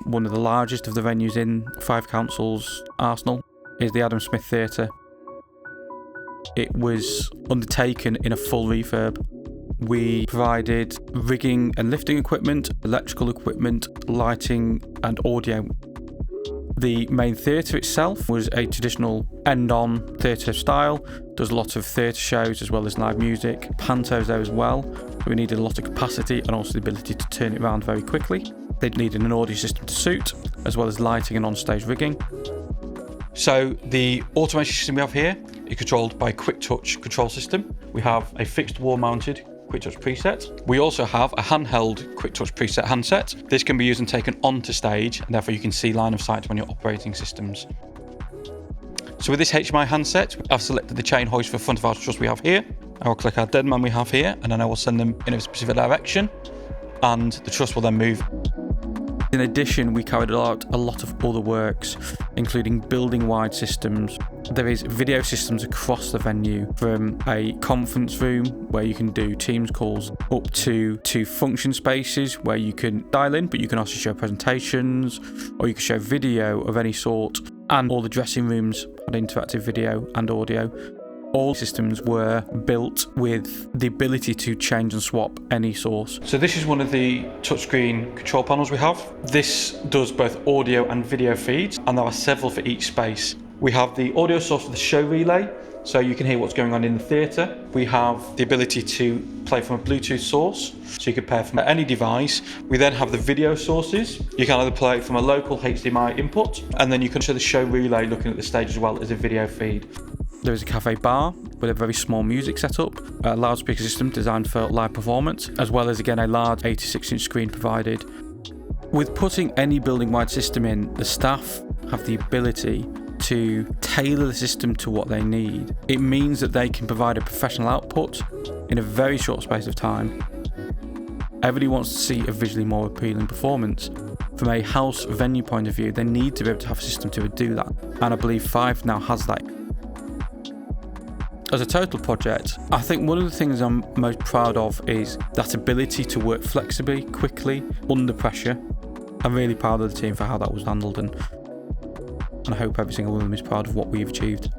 one of the largest of the venues in Fife Council's arsenal is the Adam Smith Theatre. It was undertaken in a full refurb. We provided rigging and lifting equipment, electrical equipment, lighting and audio. The main theatre itself was a traditional end-on theatre style. Does a lot of theatre shows as well as live music, pantos there as well. We needed a lot of capacity and also the ability to turn it around very quickly. They needed an audio system to suit, as well as lighting and on-stage rigging. So the automation system we have here is controlled by a quick touch control system. We have a fixed wall-mounted quick touch preset. We also have a handheld quick touch preset handset. This can be used and taken onto stage, and therefore you can see line of sight when you're operating systems. So with this HMI handset, I've selected the chain hoist for front of our truss we have here. I will click our dead man we have here, and then I will send them in a specific direction, and the truss will then move. In addition, we carried out a lot of other works, including building-wide systems. There is video systems across the venue, from a conference room where you can do Teams calls, up to function spaces where you can dial in, but you can also show presentations, or you can show video of any sort, and all the dressing rooms had interactive video and audio. All systems were built with the ability to change and swap any source. So this is one of the touchscreen control panels we have. This does both audio and video feeds, and there are several for each space. We have the audio source for the show relay, so you can hear what's going on in the theatre. We have the ability to play from a Bluetooth source, so you can pair from any device. We then have the video sources. You can either play from a local HDMI input, and then you can show the show relay looking at the stage as well as a video feed. There is a cafe bar with a very small music setup, a loudspeaker system designed for live performance, as well as again a large 86-inch screen provided. With putting any building-wide system in, the staff have the ability to tailor the system to what they need. It means that they can provide a professional output in a very short space of time. Everybody wants to see a visually more appealing performance. From a house venue point of view, they need to be able to have a system to do that, and I believe Fife now has that. As a total project, I think one of the things I'm most proud of is that ability to work flexibly, quickly, under pressure. I'm really proud of the team for how that was handled, and I hope every single one of them is proud of what we've achieved.